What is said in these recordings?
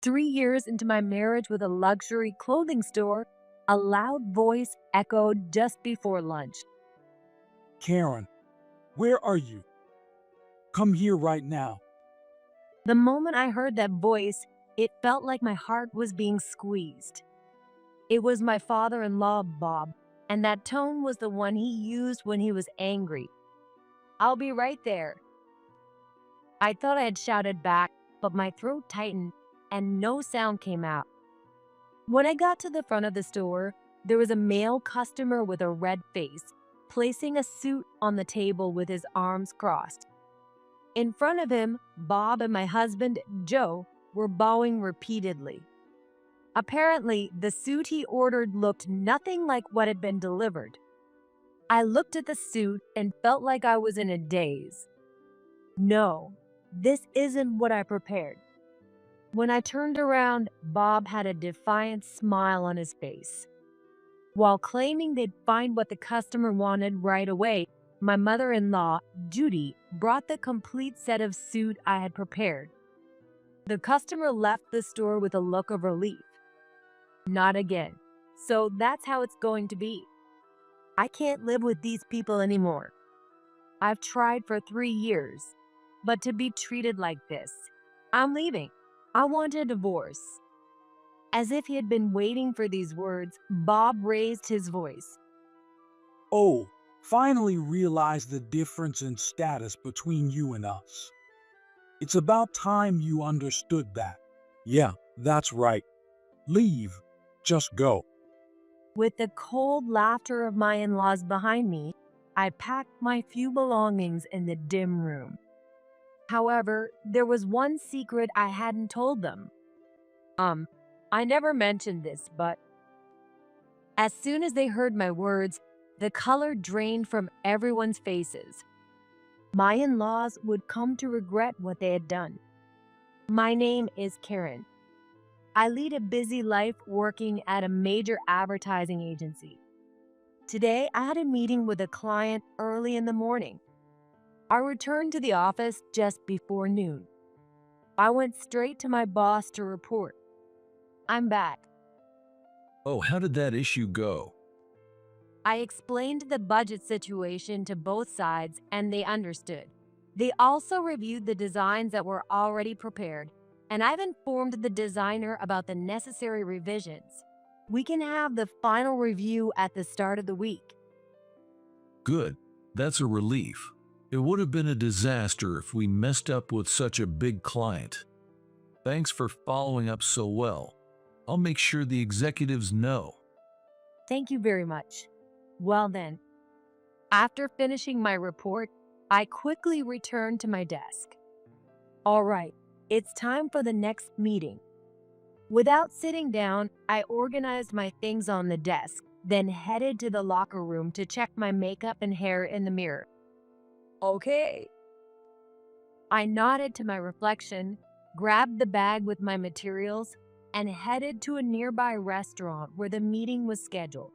3 years into my marriage with a luxury clothing store, a loud voice echoed just before lunch. Karen, where are you? Come here right now. The moment I heard that voice, it felt like my heart was being squeezed. It was my father in law, Bob, and that tone was the one he used when he was angry. "I'll be right there." I thought I had shouted back, but my throat tightened and no sound came out. When I got to the front of the store, there was a male customer with a red face, placing a suit on the table with his arms crossed. In front of him, Bob and my husband, Joe, were bowing repeatedly. Apparently, the suit he ordered looked nothing like what had been delivered. I looked at the suit and felt like I was in a daze. No, this isn't what I prepared. When I turned around, Bob had a defiant smile on his face. While claiming they'd find what the customer wanted right away, my mother-in-law, Judy, brought the complete set of suit I had prepared. The customer left the store with a look of relief. Not again. So that's how it's going to be. I can't live with these people anymore. I've tried for 3 years, but to be treated like this, I'm leaving. I want a divorce. As if he had been waiting for these words, Bob raised his voice. Oh, finally realized the difference in status between you and us. It's about time you understood that. Yeah, that's right. Leave. Just go. With the cold laughter of my in-laws behind me, I packed my few belongings in the dim room. However, there was one secret I hadn't told them. I never mentioned this, but as soon as they heard my words, the color drained from everyone's faces. My in-laws would come to regret what they had done. My name is Karen. I lead a busy life working at a major advertising agency. Today, I had a meeting with a client early in the morning. I returned to the office just before noon. I went straight to my boss to report. "I'm back." Oh, how did that issue go? I explained the budget situation to both sides and they understood. They also reviewed the designs that were already prepared, and I've informed the designer about the necessary revisions. We can have the final review at the start of the week. Good. That's a relief. It would have been a disaster if we messed up with such a big client. Thanks for following up so well. I'll make sure the executives know. Thank you very much. Well then, after finishing my report, I quickly returned to my desk. All right, it's time for the next meeting. Without sitting down, I organized my things on the desk, then headed to the locker room to check my makeup and hair in the mirror. Okay. I nodded to my reflection, grabbed the bag with my materials, and headed to a nearby restaurant where the meeting was scheduled.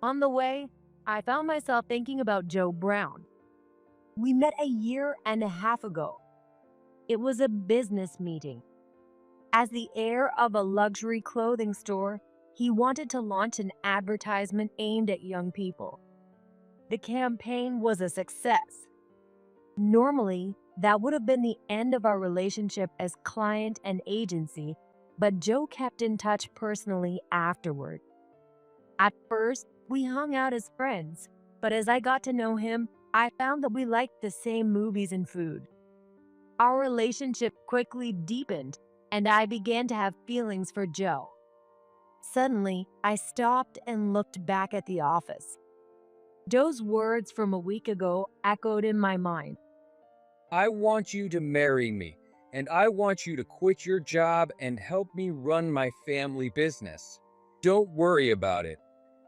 On the way, I found myself thinking about Joe Brown. We met a year and a half ago. It was a business meeting. As the heir of a luxury clothing store, he wanted to launch an advertisement aimed at young people. The campaign was a success. Normally, that would have been the end of our relationship as client and agency, but Joe kept in touch personally afterward. At first, we hung out as friends, but as I got to know him, I found that we liked the same movies and food. Our relationship quickly deepened, and I began to have feelings for Joe. Suddenly, I stopped and looked back at the office. Joe's words from a week ago echoed in my mind. I want you to marry me, and I want you to quit your job and help me run my family business. Don't worry about it.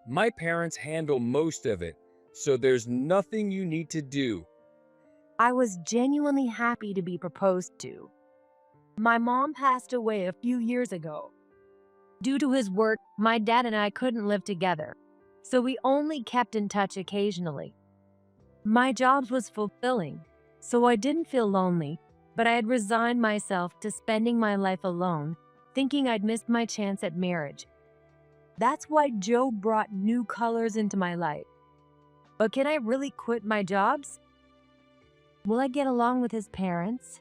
My parents handle most of it, so there's nothing you need to do. I was genuinely happy to be proposed to. My mom passed away a few years ago. Due to his work, my dad and I couldn't live together, so we only kept in touch occasionally. My job was fulfilling, so I didn't feel lonely, but I had resigned myself to spending my life alone, thinking I'd missed my chance at marriage. That's why Joe brought new colors into my life. But can I really quit my jobs? Will I get along with his parents?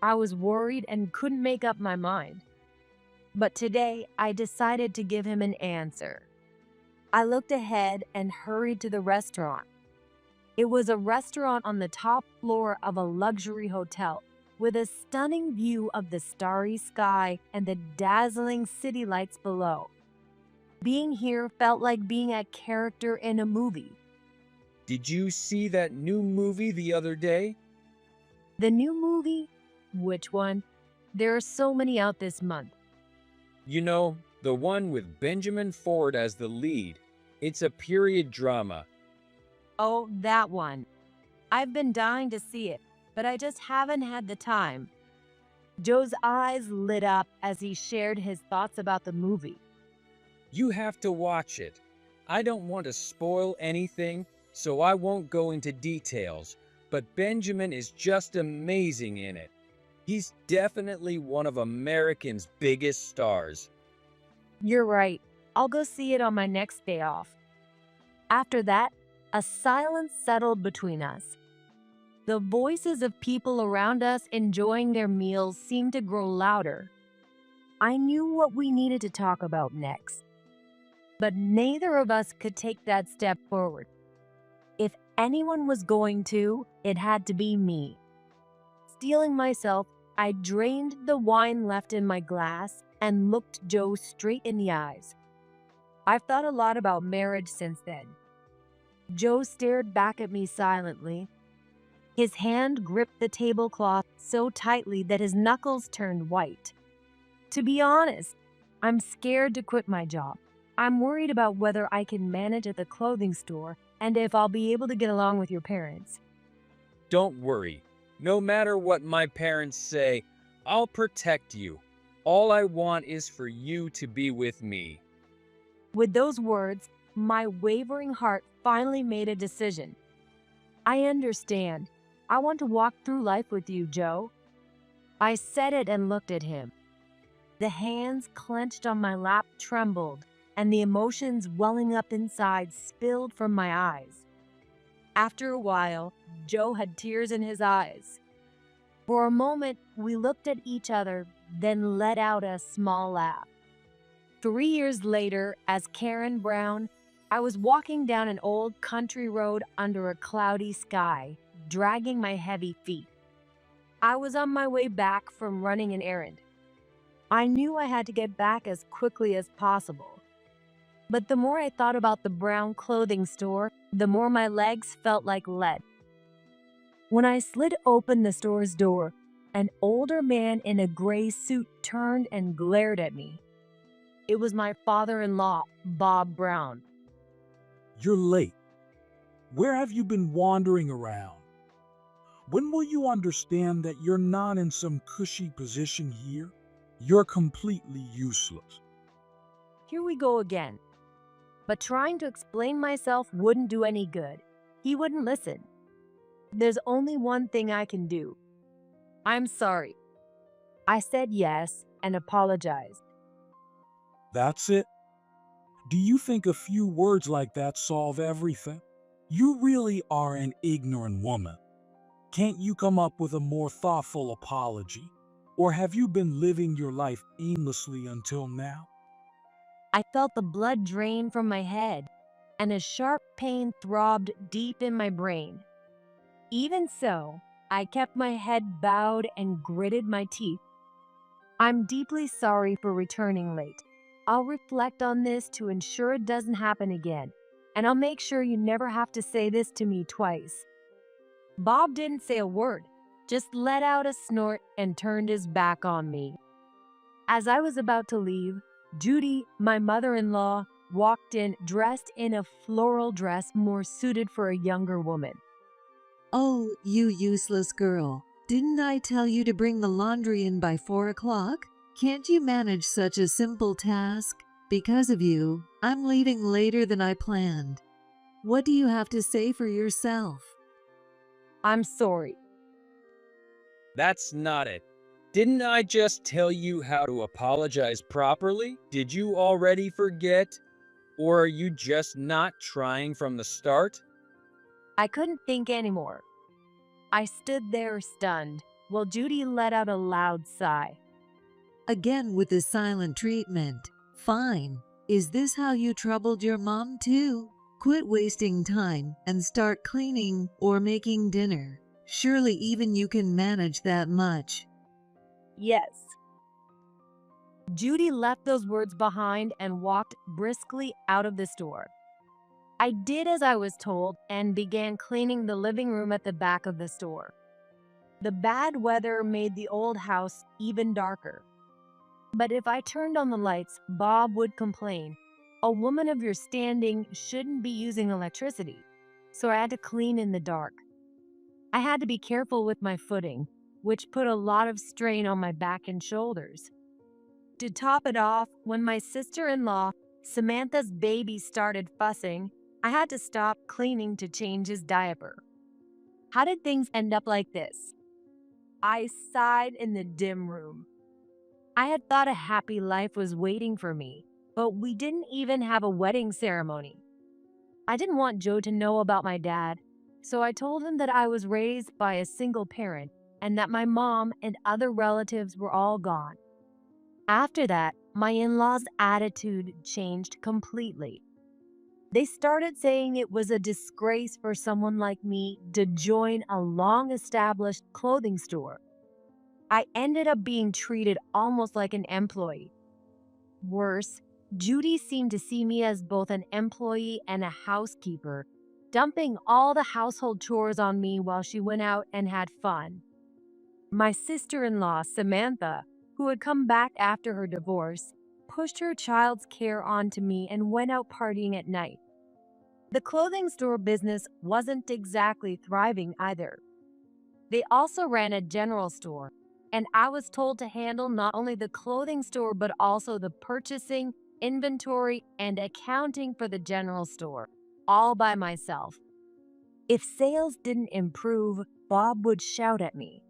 I was worried and couldn't make up my mind. But today, I decided to give him an answer. I looked ahead and hurried to the restaurant. It was a restaurant on the top floor of a luxury hotel with a stunning view of the starry sky and the dazzling city lights below. Being here felt like being a character in a movie. Did you see that new movie the other day? The new movie? Which one? There are so many out this month. You know, the one with Benjamin Ford as the lead. It's a period drama. Oh, that one. I've been dying to see it, but I just haven't had the time. Joe's eyes lit up as he shared his thoughts about the movie. You have to watch it. I don't want to spoil anything, so I won't go into details, but Benjamin is just amazing in it. He's definitely one of American's biggest stars. You're right. I'll go see it on my next day off. After that, a silence settled between us. The voices of people around us enjoying their meals seemed to grow louder. I knew what we needed to talk about next, but neither of us could take that step forward. If anyone was going to, it had to be me. Steeling myself, I drained the wine left in my glass and looked Joe straight in the eyes. I've thought a lot about marriage since then. Joe stared back at me silently. His hand gripped the tablecloth so tightly that his knuckles turned white. To be honest, I'm scared to quit my job. I'm worried about whether I can manage at the clothing store and if I'll be able to get along with your parents. Don't worry. No matter what my parents say, I'll protect you. All I want is for you to be with me. With those words, my wavering heart finally made a decision. I understand. I want to walk through life with you, Joe. I said it and looked at him. The hands clenched on my lap trembled, and the emotions welling up inside spilled from my eyes. After a while, Joe had tears in his eyes. For a moment, we looked at each other, then let out a small laugh. 3 years later, as Karen Brown, I was walking down an old country road under a cloudy sky, dragging my heavy feet. I was on my way back from running an errand. I knew I had to get back as quickly as possible. But the more I thought about the Brown clothing store, the more my legs felt like lead. When I slid open the store's door, an older man in a gray suit turned and glared at me. It was my father-in-law, Bob Brown. You're late. Where have you been wandering around? When will you understand that you're not in some cushy position here? You're completely useless. Here we go again. But trying to explain myself wouldn't do any good. He wouldn't listen. There's only one thing I can do. I'm sorry. I said yes and apologized. That's it? Do you think a few words like that solve everything? You really are an ignorant woman. Can't you come up with a more thoughtful apology? Or have you been living your life aimlessly until now? I felt the blood drain from my head, and a sharp pain throbbed deep in my brain. Even so, I kept my head bowed and gritted my teeth. I'm deeply sorry for returning late. I'll reflect on this to ensure it doesn't happen again, and I'll make sure you never have to say this to me twice. Bob didn't say a word, just let out a snort and turned his back on me. As I was about to leave, Judy, my mother-in-law, walked in dressed in a floral dress more suited for a younger woman. Oh, you useless girl. Didn't I tell you to bring the laundry in by 4 o'clock? Can't you manage such a simple task? Because of you, I'm leaving later than I planned. What do you have to say for yourself? I'm sorry. That's not it. Didn't I just tell you how to apologize properly? Did you already forget? Or are you just not trying from the start? I couldn't think anymore. I stood there stunned, while Judy let out a loud sigh. Again with the silent treatment. Fine. Is this how you troubled your mom too? Quit wasting time and start cleaning or making dinner. Surely even you can manage that much. Yes. Judy left those words behind and walked briskly out of the store. I did as I was told and began cleaning the living room at the back of the store. The bad weather made the old house even darker. But if I turned on the lights, Bob would complain. A woman of your standing shouldn't be using electricity. So I had to clean in the dark. I had to be careful with my footing, which put a lot of strain on my back and shoulders. To top it off, when my sister-in-law, Samantha's baby, started fussing, I had to stop cleaning to change his diaper. How did things end up like this? I sighed in the dim room. I had thought a happy life was waiting for me, but we didn't even have a wedding ceremony. I didn't want Joe to know about my dad, so I told him that I was raised by a single parent and that my mom and other relatives were all gone. After that, my in-laws' attitude changed completely. They started saying it was a disgrace for someone like me to join a long-established clothing store. I ended up being treated almost like an employee. Worse, Judy seemed to see me as both an employee and a housekeeper, dumping all the household chores on me while she went out and had fun. My sister-in-law, Samantha, who had come back after her divorce, pushed her child's care onto me and went out partying at night. The clothing store business wasn't exactly thriving either. They also ran a general store, and I was told to handle not only the clothing store but also the purchasing, inventory, and accounting for the general store, all by myself. If sales didn't improve, Bob would shout at me.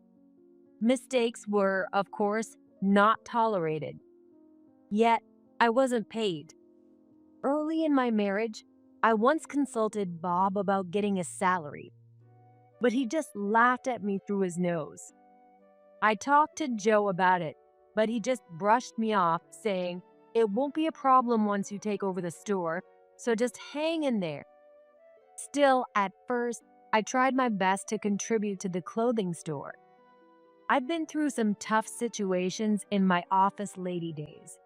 Mistakes were, of course, not tolerated. Yet, I wasn't paid. Early in my marriage, I once consulted Bob about getting a salary, but he just laughed at me through his nose. I talked to Joe about it, but he just brushed me off, saying, "It won't be a problem once you take over the store, so just hang in there." Still, at first, I tried my best to contribute to the clothing store. I've been through some tough situations in my office lady days.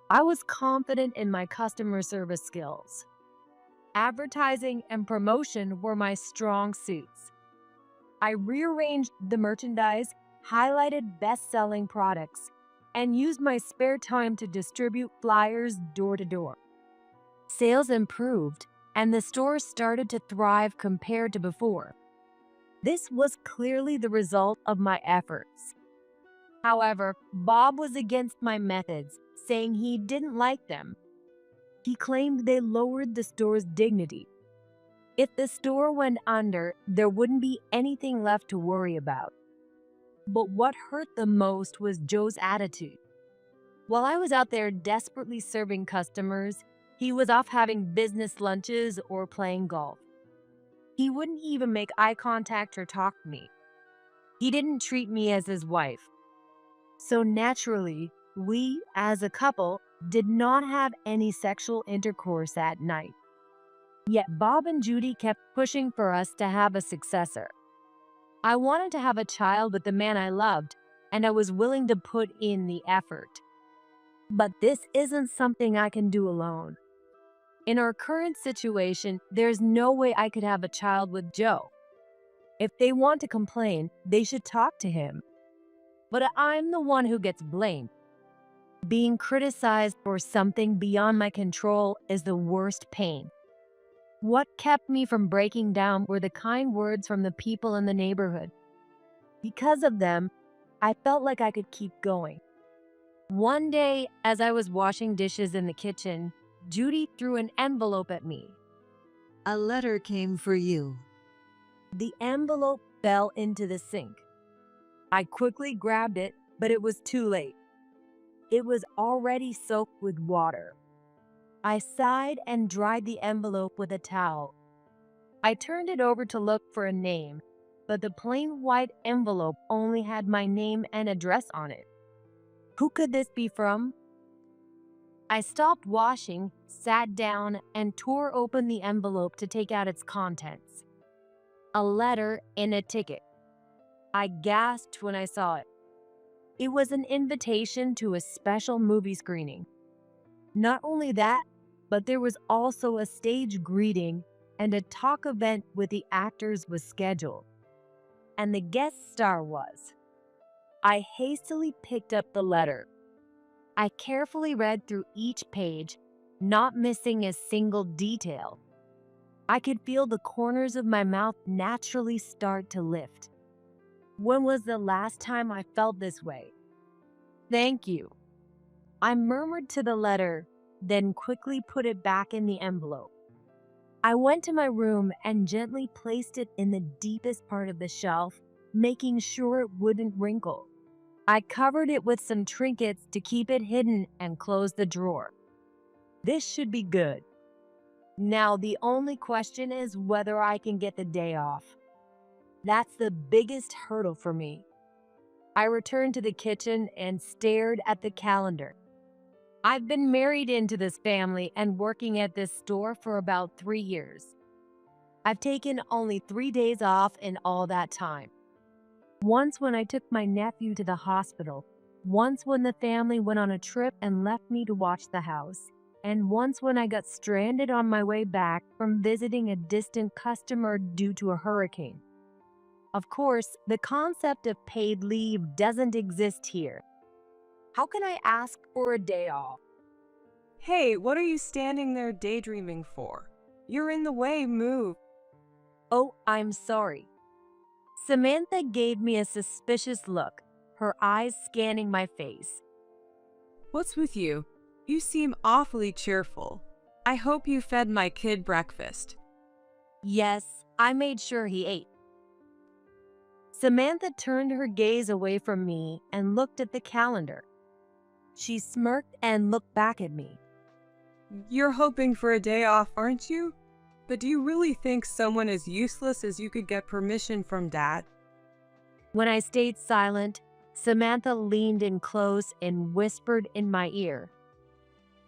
I was confident in my customer service skills. Advertising and promotion were my strong suits. I rearranged the merchandise, highlighted best-selling products, and used my spare time to distribute flyers door to door. Sales improved, and the store started to thrive compared to before. This was clearly the result of my efforts. However, Bob was against my methods, saying he didn't like them. He claimed they lowered the store's dignity. If the store went under, there wouldn't be anything left to worry about. But what hurt the most was Joe's attitude. While I was out there desperately serving customers, he was off having business lunches or playing golf. He wouldn't even make eye contact or talk to me. He didn't treat me as his wife. So naturally, we, as a couple, did not have any sexual intercourse that night. Yet Bob and Judy kept pushing for us to have a successor. I wanted to have a child with the man I loved, and I was willing to put in the effort. But this isn't something I can do alone. In our current situation, there's no way I could have a child with Joe. If they want to complain, they should talk to him. But I'm the one who gets blamed. Being criticized for something beyond my control is the worst pain. What kept me from breaking down were the kind words from the people in the neighborhood. Because of them, I felt like I could keep going. One day, as I was washing dishes in the kitchen, Judy threw an envelope at me. A letter came for you. The envelope fell into the sink. I quickly grabbed it, but it was too late. It was already soaked with water. I sighed and dried the envelope with a towel. I turned it over to look for a name, but the plain white envelope only had my name and address on it. Who could this be from? I stopped washing, sat down, and tore open the envelope to take out its contents. A letter and a ticket. I gasped when I saw it. It was an invitation to a special movie screening. Not only that, but there was also a stage greeting and a talk event with the actors was scheduled. And the guest star was. I hastily picked up the letter. I carefully read through each page, not missing a single detail. I could feel the corners of my mouth naturally start to lift. When was the last time I felt this way? Thank you. I murmured to the letter, then quickly put it back in the envelope. I went to my room and gently placed it in the deepest part of the shelf, making sure it wouldn't wrinkle. I covered it with some trinkets to keep it hidden and closed the drawer. This should be good. Now the only question is whether I can get the day off. That's the biggest hurdle for me. I returned to the kitchen and stared at the calendar. I've been married into this family and working at this store for about 3 years. I've taken only 3 days off in all that time. Once when I took my nephew to the hospital, once when the family went on a trip and left me to watch the house, and once when I got stranded on my way back from visiting a distant customer due to a hurricane. Of course, the concept of paid leave doesn't exist here. How can I ask for a day off? Hey, what are you standing there daydreaming for? You're in the way, move. Oh, I'm sorry. Samantha gave me a suspicious look, her eyes scanning my face. What's with you? You seem awfully cheerful. I hope you fed my kid breakfast. Yes, I made sure he ate. Samantha turned her gaze away from me and looked at the calendar. She smirked and looked back at me. You're hoping for a day off, aren't you? But do you really think someone as useless as you could get permission from Dad? When I stayed silent, Samantha leaned in close and whispered in my ear.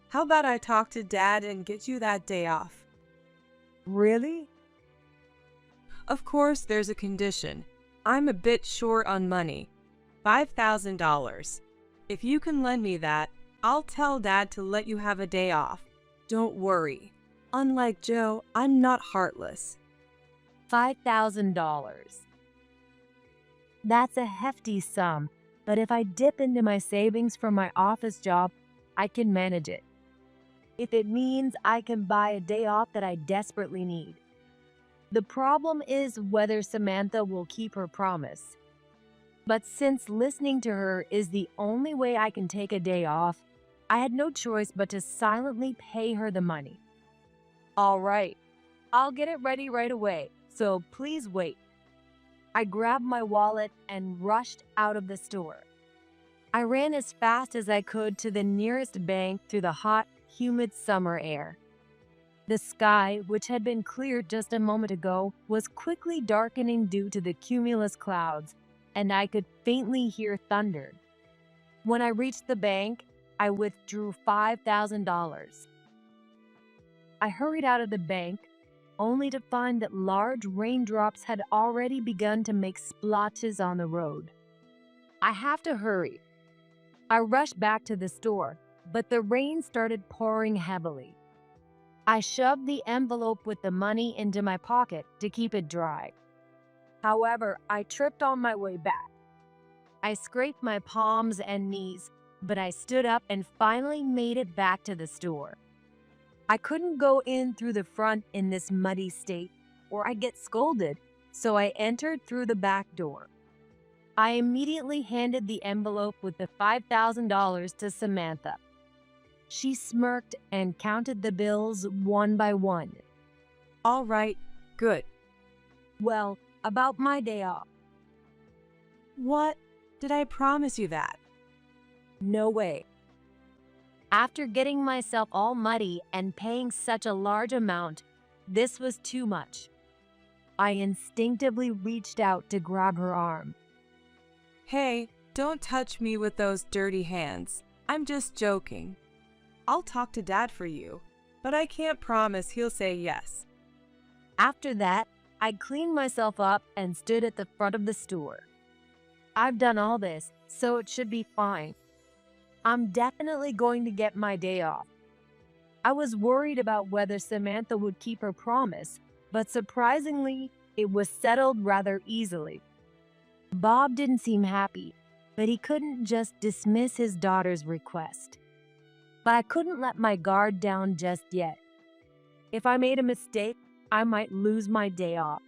How about I talk to Dad and get you that day off? Really? Of course, there's a condition. I'm a bit short on money. $5,000. If you can lend me that, I'll tell Dad to let you have a day off. Don't worry. Unlike Joe, I'm not heartless. $5,000. That's a hefty sum, but if I dip into my savings from my office job, I can manage it. If it means I can buy a day off that I desperately need. The problem is whether Samantha will keep her promise. But since listening to her is the only way I can take a day off, I had no choice but to silently pay her the money. All right, I'll get it ready right away, so please wait. I grabbed my wallet and rushed out of the store. I ran as fast as I could to the nearest bank through the hot, humid summer air. The sky, which had been clear just a moment ago, was quickly darkening due to the cumulus clouds, and I could faintly hear thunder. When I reached the bank, I withdrew $5,000. I hurried out of the bank, only to find that large raindrops had already begun to make splotches on the road. I have to hurry. I rushed back to the store, but the rain started pouring heavily. I shoved the envelope with the money into my pocket to keep it dry. However, I tripped on my way back. I scraped my palms and knees, but I stood up and finally made it back to the store. I couldn't go in through the front in this muddy state, or I'd get scolded, so I entered through the back door. I immediately handed the envelope with the $5,000 to Samantha. She smirked and counted the bills one by one. All right, good. Well, about my day off. What? Did I promise you that? No way. After getting myself all muddy and paying such a large amount, this was too much. I instinctively reached out to grab her arm. Hey, don't touch me with those dirty hands. I'm just joking. I'll talk to Dad for you, but I can't promise he'll say yes. After that, I cleaned myself up and stood at the front of the store. I've done all this, so it should be fine. I'm definitely going to get my day off. I was worried about whether Samantha would keep her promise, but surprisingly, it was settled rather easily. Bob didn't seem happy, but he couldn't just dismiss his daughter's request. But I couldn't let my guard down just yet. If I made a mistake, I might lose my day off.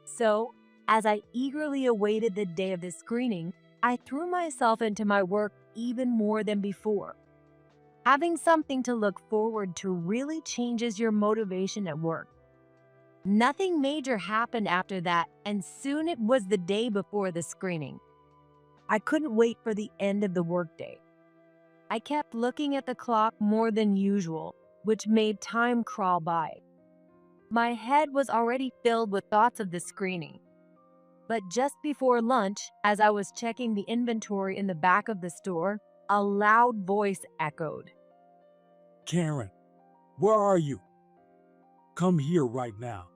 So, as I eagerly awaited the day of the screening, I threw myself into my work even more than before. Having something to look forward to really changes your motivation at work. Nothing major happened after that, and soon it was the day before the screening. I couldn't wait for the end of the workday. I kept looking at the clock more than usual, which made time crawl by. My head was already filled with thoughts of the screening. But just before lunch, as I was checking the inventory in the back of the store, a loud voice echoed. Karen, where are you? Come here right now.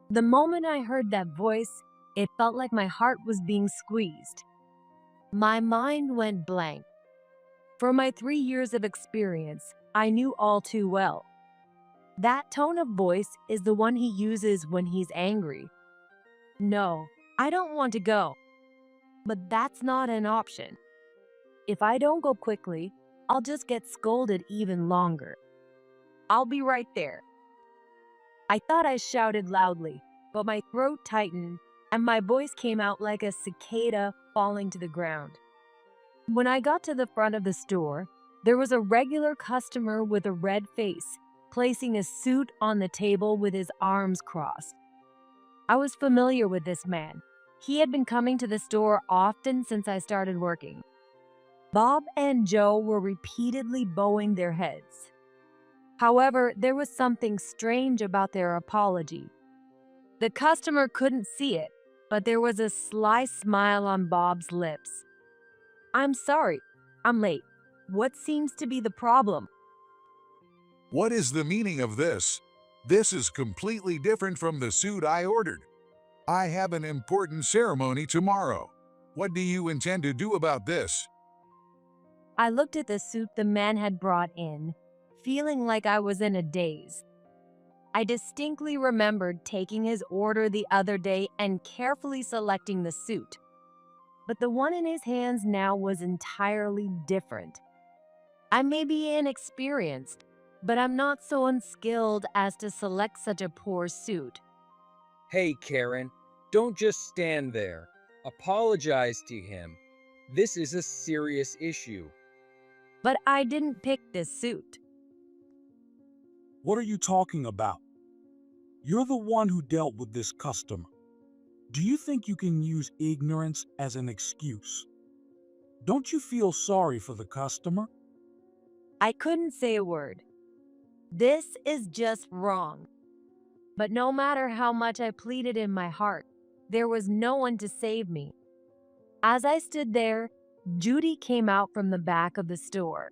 The moment I heard that voice, it felt like my heart was being squeezed. My mind went blank. For my 3 years of experience, I knew all too well. That tone of voice is the one he uses when he's angry. No, I don't want to go. But that's not an option. If I don't go quickly, I'll just get scolded even longer. I'll be right there. I thought I shouted loudly, but my throat tightened and my voice came out like a cicada falling to the ground. When I got to the front of the store, there was a regular customer with a red face, placing a suit on the table with his arms crossed. I was familiar with this man. He had been coming to the store often since I started working. Bob and Joe were repeatedly bowing their heads. However, there was something strange about their apology. The customer couldn't see it, but there was a sly smile on Bob's lips. I'm sorry, I'm late. What seems to be the problem? What is the meaning of this? This is completely different from the suit I ordered. I have an important ceremony tomorrow. What do you intend to do about this? I looked at the suit the man had brought in, feeling like I was in a daze. I distinctly remembered taking his order the other day and carefully selecting the suit. But the one in his hands now was entirely different. I may be inexperienced, but I'm not so unskilled as to select such a poor suit. Hey, Karen, don't just stand there. Apologize to him. This is a serious issue. But I didn't pick this suit. What are you talking about? You're the one who dealt with this customer. Do you think you can use ignorance as an excuse? Don't you feel sorry for the customer? I couldn't say a word. This is just wrong. But no matter how much I pleaded in my heart, there was no one to save me. As I stood there, Judy came out from the back of the store.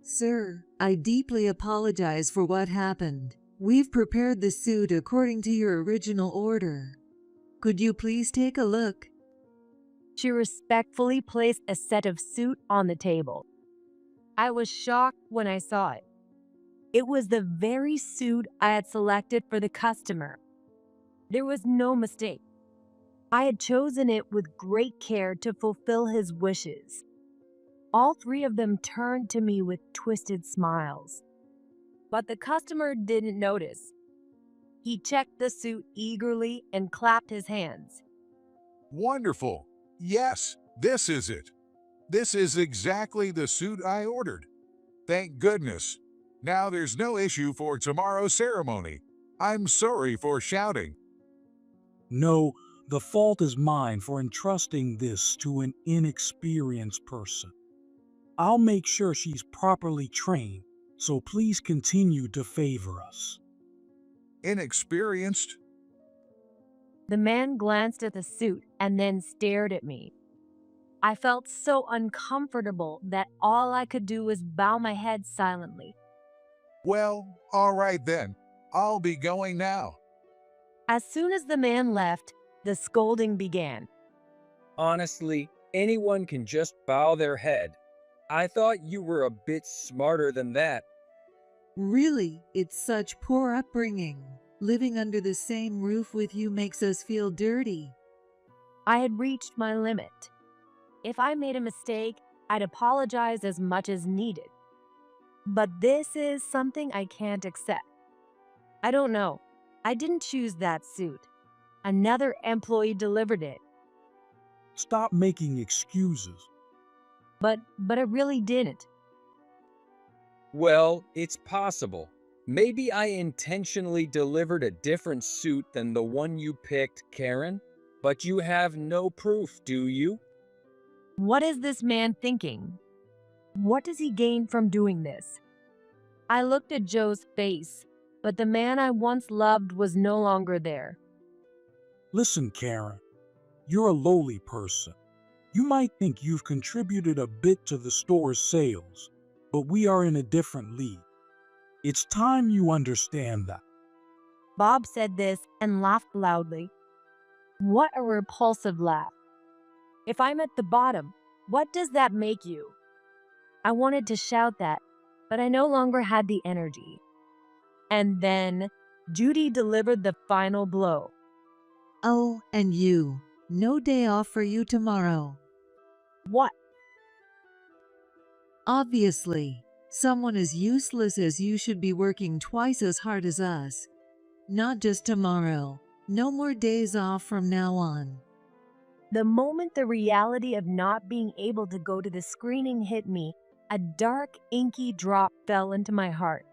Sir, I deeply apologize for what happened. We've prepared the suit according to your original order. Could you please take a look? She respectfully placed a set of suit on the table. I was shocked when I saw it. It was the very suit I had selected for the customer. There was no mistake. I had chosen it with great care to fulfill his wishes. All three of them turned to me with twisted smiles. But the customer didn't notice. He checked the suit eagerly and clapped his hands. Wonderful. Yes, this is it. This is exactly the suit I ordered. Thank goodness. Now there's no issue for tomorrow's ceremony. I'm sorry for shouting. No, the fault is mine for entrusting this to an inexperienced person. I'll make sure she's properly trained, so please continue to favor us. Inexperienced? The man glanced at the suit and then stared at me. I felt so uncomfortable that all I could do was bow my head silently. Well, all right then. I'll be going now. As soon as the man left, the scolding began. Honestly, anyone can just bow their head. I thought you were a bit smarter than that. Really, it's such poor upbringing. Living under the same roof with you makes us feel dirty. I had reached my limit. If I made a mistake, I'd apologize as much as needed. But this is something I can't accept. I don't know. I didn't choose that suit. Another employee delivered it. Stop making excuses. But I really didn't. Well, it's possible. Maybe I intentionally delivered a different suit than the one you picked, Karen. But you have no proof, do you? What is this man thinking? What does he gain from doing this? I looked at Joe's face, but the man I once loved was no longer there. Listen, Karen, you're a lowly person. You might think you've contributed a bit to the store's sales, but we are in a different league. It's time you understand that. Bob said this and laughed loudly. What a repulsive laugh. If I'm at the bottom, what does that make you? I wanted to shout that, but I no longer had the energy. And then Judy delivered the final blow. Oh, and you. No day off for you tomorrow. What? Obviously, someone as useless as you should be working twice as hard as us. Not just tomorrow. No more days off from now on. The moment the reality of not being able to go to the screening hit me, a dark, inky drop fell into my heart.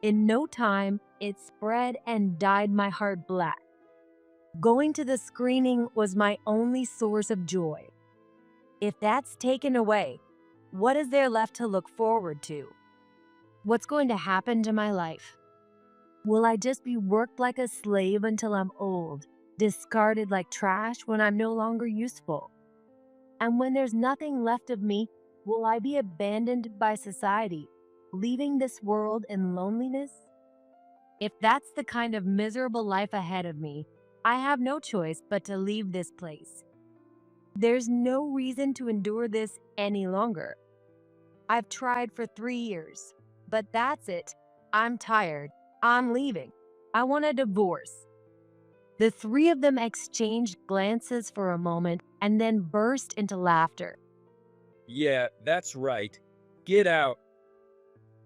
In no time, it spread and dyed my heart black. Going to the screening was my only source of joy. If that's taken away, what is there left to look forward to? What's going to happen to my life? Will I just be worked like a slave until I'm old, discarded like trash when I'm no longer useful? And when there's nothing left of me, will I be abandoned by society, leaving this world in loneliness? If that's the kind of miserable life ahead of me, I have no choice but to leave this place. There's no reason to endure this any longer. I've tried for 3 years, but that's it. I'm tired. I'm leaving. I want a divorce. The three of them exchanged glances for a moment and then burst into laughter. Yeah, that's right. Get out.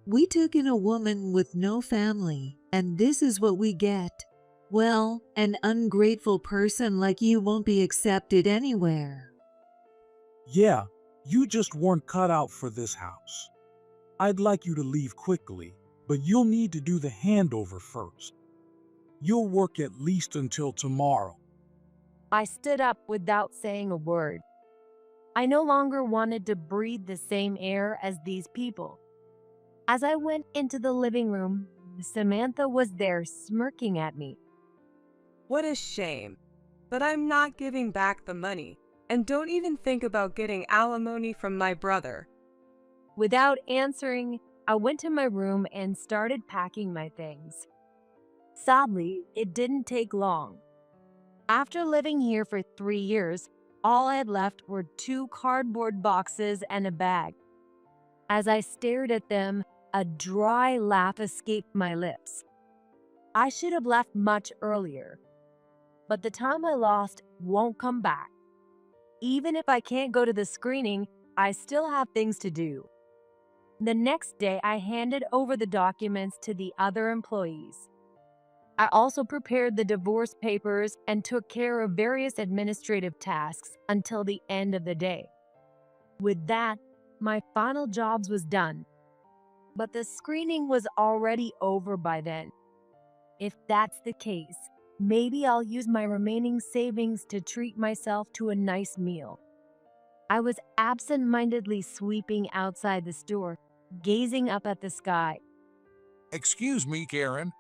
We took in a woman with no family, and this is what we get. Well, an ungrateful person like you won't be accepted anywhere. Yeah, you just weren't cut out for this house. I'd like you to leave quickly, but you'll need to do the handover first. You'll work at least until tomorrow. I stood up without saying a word. I no longer wanted to breathe the same air as these people. As I went into the living room, Samantha was there smirking at me. What a shame. But I'm not giving back the money. And don't even think about getting alimony from my brother. Without answering, I went to my room and started packing my things. Sadly, it didn't take long. After living here for 3 years, all I had left were 2 cardboard boxes and a bag. As I stared at them, a dry laugh escaped my lips. I should have left much earlier, but the time I lost won't come back. Even if I can't go to the screening, I still have things to do. The next day, I handed over the documents to the other employees. I also prepared the divorce papers and took care of various administrative tasks until the end of the day. With that, my final jobs was done. But the screening was already over by then. If that's the case, maybe I'll use my remaining savings to treat myself to a nice meal. I was absent-mindedly sweeping outside the store, gazing up at the sky. Excuse me, Karen.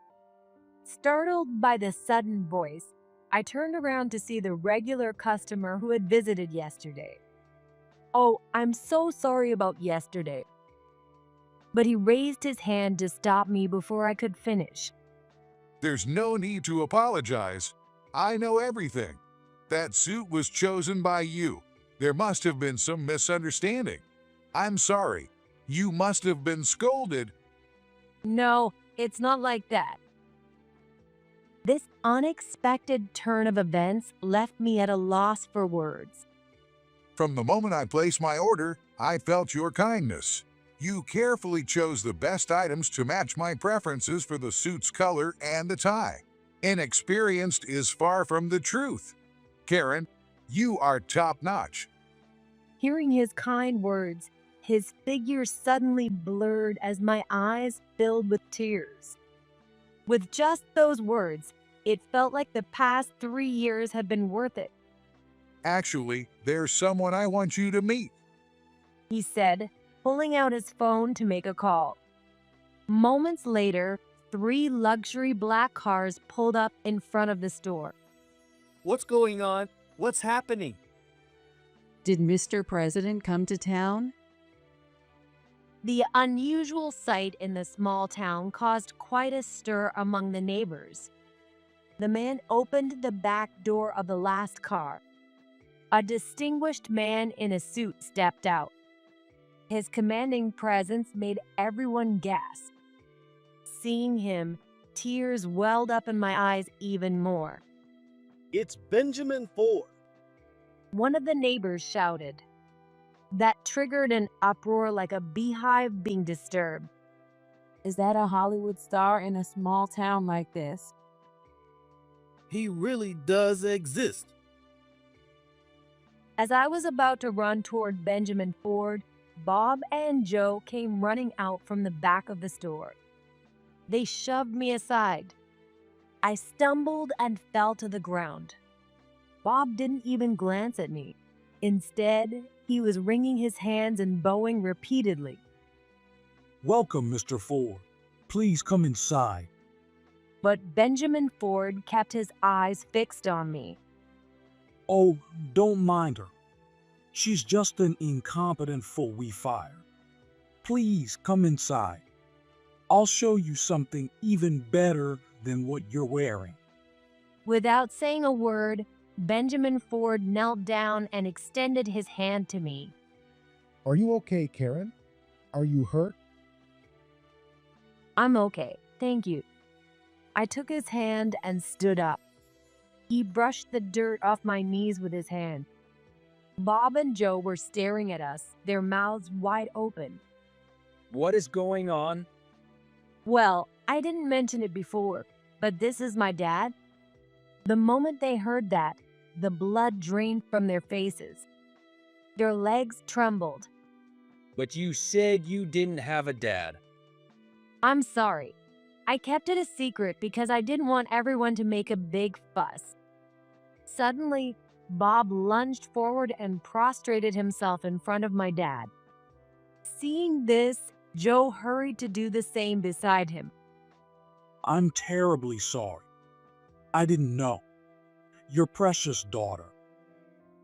Startled by the sudden voice, I turned around to see the regular customer who had visited yesterday. Oh, I'm so sorry about yesterday. But he raised his hand to stop me before I could finish. There's no need to apologize. I know everything. That suit was chosen by you. There must have been some misunderstanding. I'm sorry. You must have been scolded. No, it's not like that. This unexpected turn of events left me at a loss for words. From the moment I placed my order, I felt your kindness. You carefully chose the best items to match my preferences for the suit's color and the tie. Inexperienced is far from the truth. Karen, you are top-notch. Hearing his kind words, his figure suddenly blurred as my eyes filled with tears. With just those words, it felt like the past 3 years had been worth it, Actually, there's someone I want you to meet. he said, pulling out his phone to make a call. Moments later, 3 luxury black cars pulled up in front of the store. What's going on? What's happening? Did Mr. President come to town? The unusual sight in the small town caused quite a stir among the neighbors. The man opened the back door of the last car. A distinguished man in a suit stepped out. His commanding presence made everyone gasp. Seeing him, tears welled up in my eyes even more. It's Benjamin Ford. One of the neighbors shouted. That triggered an uproar like a beehive being disturbed. Is that a Hollywood star in a small town like this? He really does exist. As I was about to run toward Benjamin Ford, Bob and Joe came running out from the back of the store. They shoved me aside. I stumbled and fell to the ground. Bob didn't even glance at me. Instead, he was wringing his hands and bowing repeatedly. Welcome, Mr. Ford. Please come inside. But Benjamin Ford kept his eyes fixed on me. Oh, don't mind her. She's just an incompetent fool we fired. Please come inside. I'll show you something even better than what you're wearing. Without saying a word, Benjamin Ford knelt down and extended his hand to me. Are you okay, Karen? Are you hurt? I'm okay, thank you. I took his hand and stood up. He brushed the dirt off my knees with his hand. Bob and Joe were staring at us, their mouths wide open. What is going on? Well, I didn't mention it before, but this is my dad. The moment they heard that, the blood drained from their faces. Their legs trembled. But you said you didn't have a dad. I'm sorry. I kept it a secret because I didn't want everyone to make a big fuss. Suddenly, Bob lunged forward and prostrated himself in front of my dad. Seeing this, Joe hurried to do the same beside him. I'm terribly sorry. I didn't know. Your precious daughter.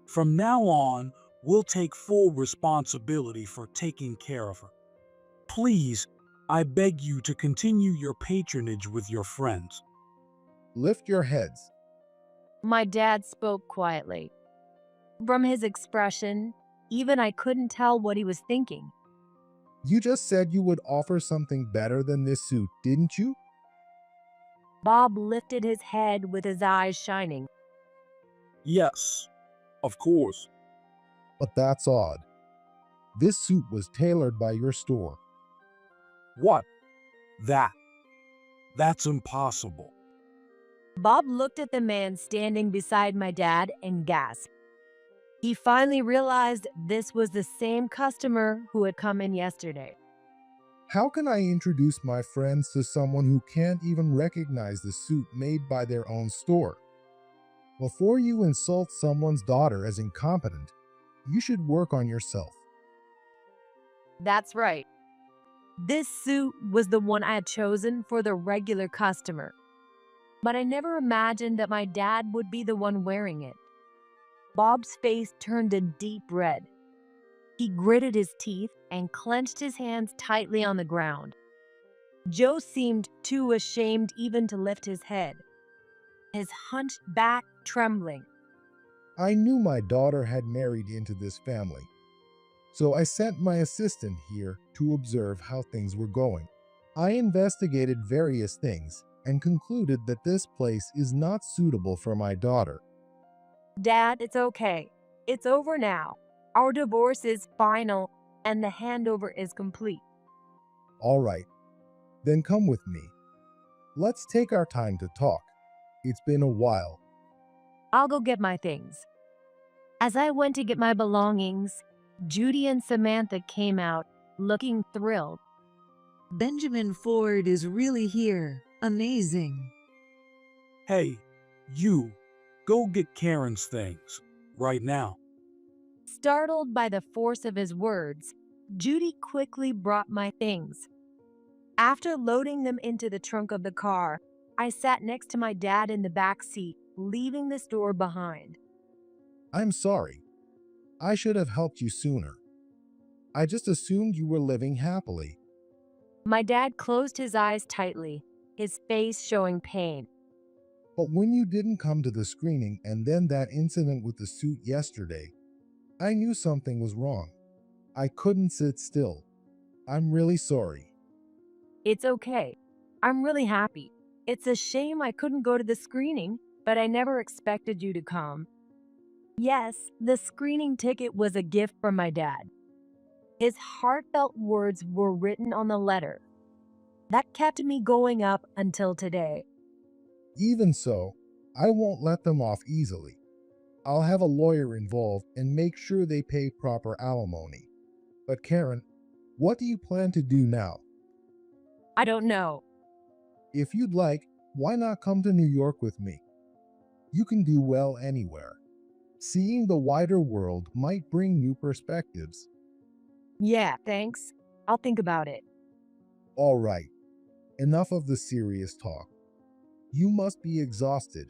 From now on, we'll take full responsibility for taking care of her. Please, I beg you to continue your patronage with your friends. Lift your heads. My dad spoke quietly. From his expression, even I couldn't tell what he was thinking. You just said you would offer something better than this suit, didn't you? Bob lifted his head with his eyes shining. Yes, of course. But that's odd. This suit was tailored by your store. What? That's impossible. Bob looked at the man standing beside my dad and gasped. He finally realized this was the same customer who had come in yesterday. How can I introduce my friends to someone who can't even recognize the suit made by their own store? Before you insult someone's daughter as incompetent, You should work on yourself. That's right. This suit was the one I had chosen for the regular customer, but I never imagined that my dad would be the one wearing it. Bob's face turned a deep red. He gritted his teeth and clenched his hands tightly on the ground. Joe seemed too ashamed even to lift his head, his hunched back trembling. I knew my daughter had married into this family, so I sent my assistant here to observe how things were going. I investigated various things and concluded that this place is not suitable for my daughter. Dad, it's okay. It's over now. Our divorce is final and the handover is complete. All right, then come with me. Let's take our time to talk. It's been a while. I'll go get my things. As I went to get my belongings, Judy and Samantha came out, looking thrilled. Benjamin Ford is really here. Amazing. Hey, you, go get Karen's things right now. Startled by the force of his words, Judy quickly brought my things. After loading them into the trunk of the car, I sat next to my dad in the back seat, leaving the store behind. I'm sorry. I should have helped you sooner. I just assumed you were living happily. My dad closed his eyes tightly, his face showing pain. But when you didn't come to the screening and then that incident with the suit yesterday, I knew something was wrong. I couldn't sit still. I'm really sorry. It's okay. I'm really happy. It's a shame I couldn't go to the screening, but I never expected you to come. Yes, the screening ticket was a gift from my dad. His heartfelt words were written on the letter. That kept me going up until today. Even so, I won't let them off easily. I'll have a lawyer involved and make sure they pay proper alimony. But Karen, what do you plan to do now? I don't know. If you'd like, why not come to New York with me? You can do well anywhere. Seeing the wider world might bring new perspectives. Yeah, thanks. I'll think about it. All right, enough of the serious talk. You must be exhausted.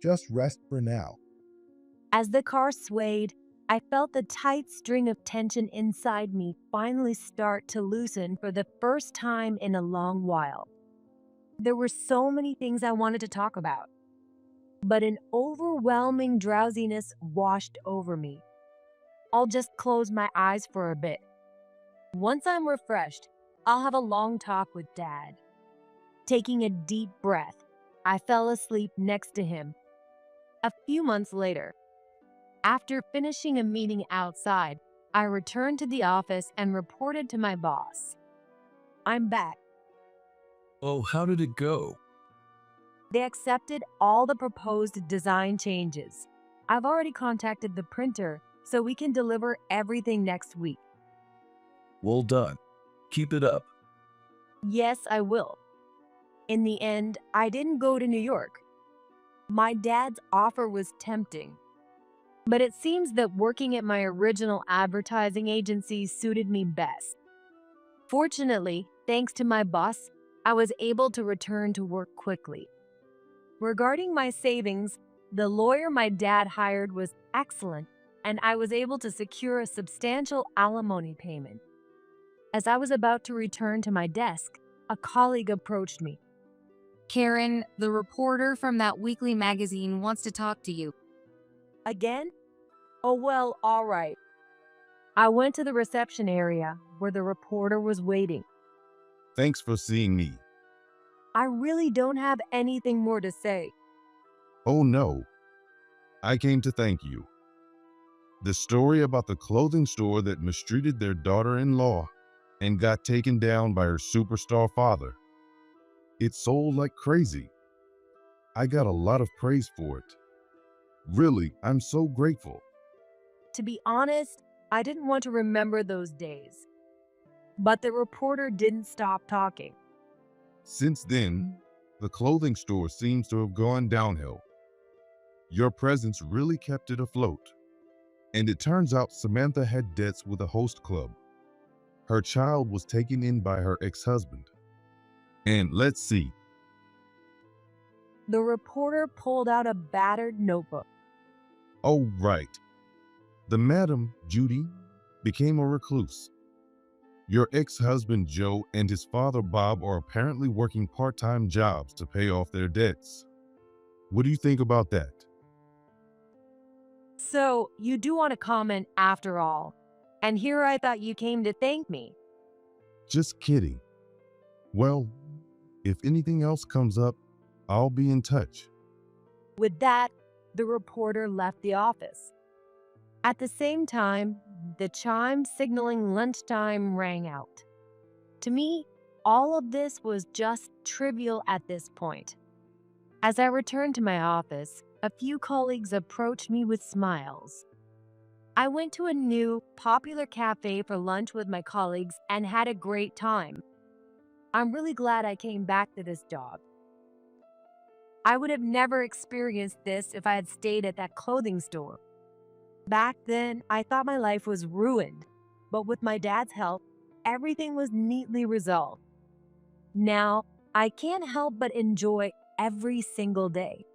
Just rest for now. As the car swayed, I felt the tight string of tension inside me finally start to loosen for the first time in a long while. There were so many things I wanted to talk about, but an overwhelming drowsiness washed over me. I'll just close my eyes for a bit. Once I'm refreshed, I'll have a long talk with Dad. Taking a deep breath, I fell asleep next to him. A few months later, after finishing a meeting outside, I returned to the office and reported to my boss. I'm back. Oh, how did it go? They accepted all the proposed design changes. I've already contacted the printer, so we can deliver everything next week. Well done. Keep it up. Yes, I will. In the end, I didn't go to New York. My dad's offer was tempting, but it seems that working at my original advertising agency suited me best. Fortunately, thanks to my boss, I was able to return to work quickly. Regarding my savings, the lawyer my dad hired was excellent, and I was able to secure a substantial alimony payment. As I was about to return to my desk, a colleague approached me. Karen, the reporter from that weekly magazine wants to talk to you. Again? Oh, well, all right. I went to the reception area where the reporter was waiting. Thanks for seeing me. I really don't have anything more to say. Oh no, I came to thank you. The story about the clothing store that mistreated their daughter-in-law and got taken down by her superstar father. It sold like crazy. I got a lot of praise for it. Really, I'm so grateful. To be honest, I didn't want to remember those days. But the reporter didn't stop talking. Since then, the clothing store seems to have gone downhill. Your presence really kept it afloat. And it turns out Samantha had debts with a host club. Her child was taken in by her ex-husband. And let's see. The reporter pulled out a battered notebook. Oh, right. The Madam, Judy, became a recluse. Your ex-husband Joe and his father Bob are apparently working part-time jobs to pay off their debts. What do you think about that? So, you do want to comment after all. And here I thought you came to thank me. Just kidding. Well, if anything else comes up, I'll be in touch. With that, the reporter left the office. At the same time, the chime signaling lunchtime rang out. To me, all of this was just trivial at this point. As I returned to my office, a few colleagues approached me with smiles. I went to a new, popular cafe for lunch with my colleagues and had a great time. I'm really glad I came back to this job. I would have never experienced this if I had stayed at that clothing store. Back then, I thought my life was ruined, but with my dad's help, everything was neatly resolved. Now, I can't help but enjoy every single day.